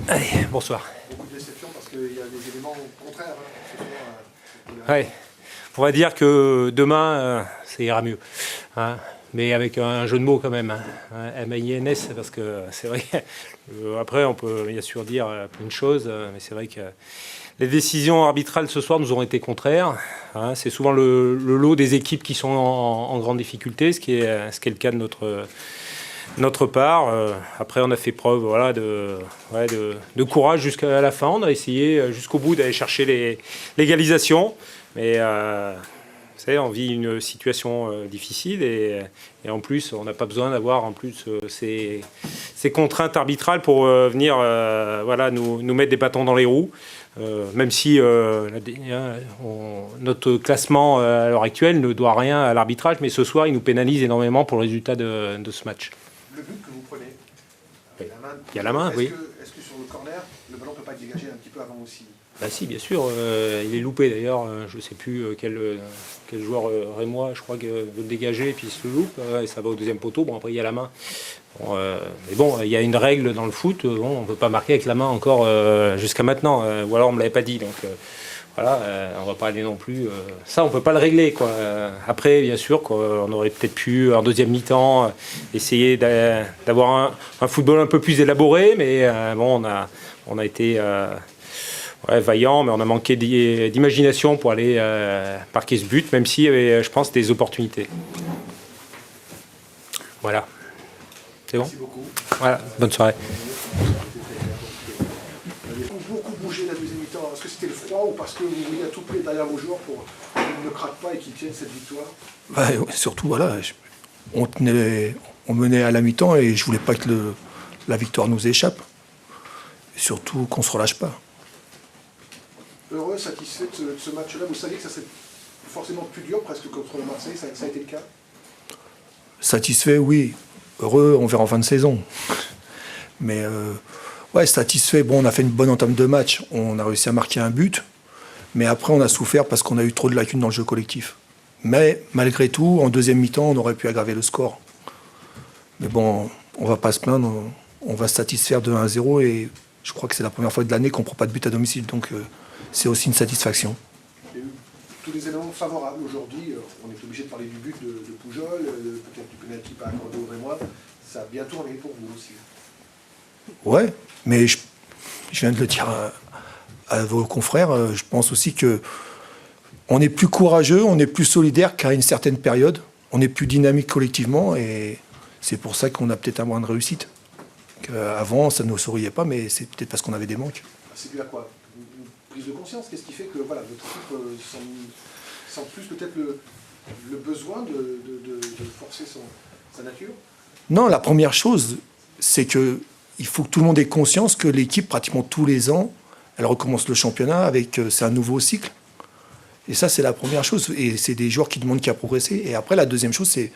Allez, bonsoir. Beaucoup de déception parce qu'il y a des éléments contraires. Ouais. On va dire que demain, ça ira mieux. Hein, mais avec un jeu de mots quand même. Hein, M-A-I-N-S, parce que c'est vrai. Après, on peut bien sûr dire plein de choses, mais c'est vrai que les décisions arbitrales ce soir nous ont été contraires. Hein, c'est souvent le lot des équipes qui sont en grande difficulté, ce qui est le cas de notre part. Après, on a fait preuve voilà, de courage jusqu'à la fin. On a essayé jusqu'au bout d'aller chercher l'égalisation. Mais vous savez, on vit une situation difficile et en plus, on n'a pas besoin d'avoir en plus ces contraintes arbitrales pour venir voilà, nous mettre des bâtons dans les roues. Même si notre classement à l'heure actuelle ne doit rien à l'arbitrage, mais ce soir, il nous pénalise énormément pour le résultat de ce match. Le but que vous prenez, oui. la main, il y a la main, oui. Est-ce que sur le corner, le ballon ne peut pas être dégagé un petit peu avant aussi? Bah si, bien sûr. Il est loupé d'ailleurs. Je ne sais plus quel joueur rémois, je crois, veut le dégager et puis il se loupe. Et ça va au deuxième poteau. Bon, après, il y a la main. Bon, mais bon, il y a une règle dans le foot. Bon, on ne peut pas marquer avec la main encore jusqu'à maintenant. Ou alors, on ne me l'avait pas dit. Donc voilà, on ne va pas aller non plus. Ça, on ne peut pas le régler, quoi. Après, bien sûr, on aurait peut-être pu, en deuxième mi-temps, essayer d'avoir un football un peu plus élaboré. Mais bon, on a été... vaillant, mais on a manqué d'imagination pour aller marquer ce but, même s'il y avait, je pense, des opportunités. Voilà. C'est bon ? Merci beaucoup. Voilà, bonne soirée. Vous avez beaucoup bougé la deuxième mi-temps. Est-ce que c'était le froid ou parce que vous vouliez à tout prix derrière vos joueurs pour qu'ils ne craquent pas et qu'ils tiennent cette victoire? Surtout, voilà, on menait à la mi-temps et je voulais pas que la victoire nous échappe. Et surtout qu'on se relâche pas. Heureux, satisfait de ce match-là? Vous saviez que ça serait forcément plus dur presque contre le Marseille, ça a été le cas? Satisfait, oui. Heureux, on verra en fin de saison. Mais ouais, satisfait. Bon, on a fait une bonne entame de match. On a réussi à marquer un but. Mais après, on a souffert parce qu'on a eu trop de lacunes dans le jeu collectif. Mais malgré tout, en deuxième mi-temps, on aurait pu aggraver le score. Mais bon, on va pas se plaindre. On va se satisfaire de 1-0. Et je crois que c'est la première fois de l'année qu'on ne prend pas de but à domicile. Donc c'est aussi une satisfaction. Il y a eu tous les éléments favorables aujourd'hui. On est obligé de parler du but de Pujol, peut-être du pénalty pas accordé au Rémois. Ça a bien tourné pour vous aussi. Ouais, mais je viens de le dire à vos confrères, je pense aussi que on est plus courageux, on est plus solidaire qu'à une certaine période. On est plus dynamique collectivement et c'est pour ça qu'on a peut-être un moins de réussite. Avant, ça ne nous souriait pas, mais c'est peut-être parce qu'on avait des manques. C'est dû à quoi? Une prise de conscience? Qu'est-ce qui fait que voilà, votre équipe sent plus peut-être le besoin de forcer sa nature? Non, la première chose, c'est qu'il faut que tout le monde ait conscience que l'équipe, pratiquement tous les ans, elle recommence le championnat avec c'est un nouveau cycle. Et ça, c'est la première chose. Et c'est des joueurs qui demandent qu'à progresser. Et après, la deuxième chose, c'est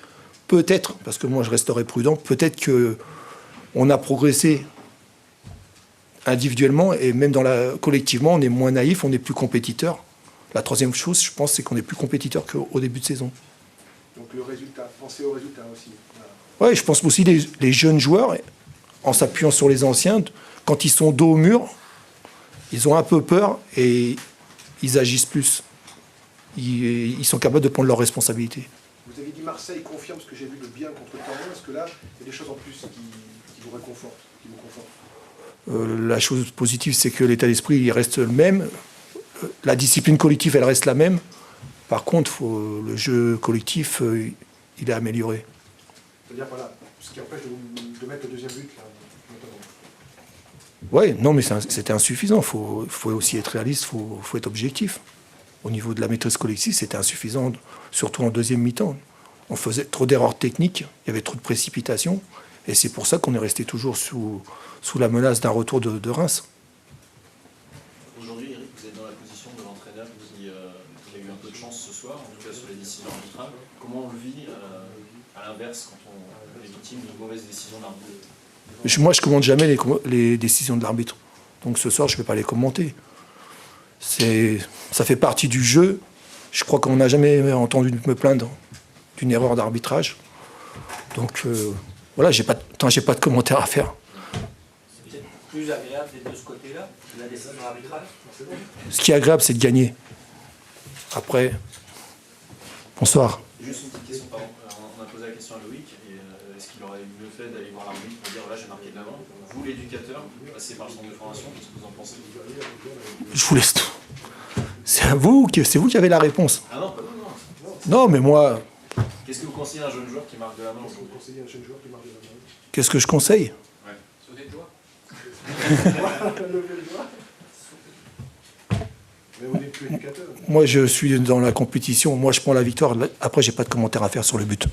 peut-être, parce que moi je resterai prudent, peut-être qu'on a progressé individuellement et même collectivement, on est moins naïf, on est plus compétiteur. La troisième chose, je pense, c'est qu'on est plus compétiteur qu'au début de saison. Donc le résultat, pensez au résultat aussi. Oui, je pense aussi les jeunes joueurs, en s'appuyant sur les anciens, quand ils sont dos au mur, ils ont un peu peur et ils agissent plus. Ils sont capables de prendre leurs responsabilités. Vous avez dit Marseille confirme ce que j'ai vu de bien contre Torino. Est-ce que là, il y a des choses en plus qui vous réconfortent, qui vous confortent? La chose positive, c'est que l'état d'esprit il reste le même. La discipline collective, elle reste la même. Par contre, le jeu collectif, il est amélioré. C'est-à-dire, voilà, ce qui empêche de mettre le deuxième but, là, notamment. Oui, non, mais c'était insuffisant. Il faut aussi être réaliste, il faut être objectif. Au niveau de la maîtrise collective, c'était insuffisant, surtout en deuxième mi-temps. On faisait trop d'erreurs techniques, il y avait trop de précipitations, et c'est pour ça qu'on est resté toujours sous la menace d'un retour de Reims. Aujourd'hui, Eric, vous êtes dans la position de l'entraîneur qui a eu un peu de chance ce soir, en tout cas sur les décisions arbitrales. Comment on le vit à l'inverse quand on est victime d'une mauvaise décision d'arbitre? Moi, je ne commente jamais les décisions de l'arbitre. Donc ce soir, je ne vais pas les commenter. Ça fait partie du jeu. Je crois qu'on n'a jamais entendu me plaindre d'une erreur d'arbitrage. Donc voilà, j'ai pas de commentaires à faire. C'est peut-être plus agréable d'être de ce côté-là, de la décision arbitrale. Ce qui est agréable, c'est de gagner. Après, bonsoir. Juste une petite question, pardon. On a posé la question à Loïc, et est-ce qu'il aurait mieux fait d'aller voir l'arbitre pour dire voilà, j'ai marqué de l'avant? Vous, l'éducateur, passez par le centre de formation, qu'est-ce que vous en pensez? Je vous laisse tout. C'est vous qui avez la réponse. Ah non, pas non. Non, mais moi, Qu'est-ce que vous conseillez à un jeune joueur qui marque de la main Vous aujourd'hui? conseillez à un jeune joueur qui marque de la main. qu'est-ce que je conseille? Sauter le doigt. Levez le doigt. Mais vous n'êtes plus éducateur. Moi, je suis dans la compétition. Moi, je prends la victoire. Après, j'ai pas de commentaires à faire sur le but.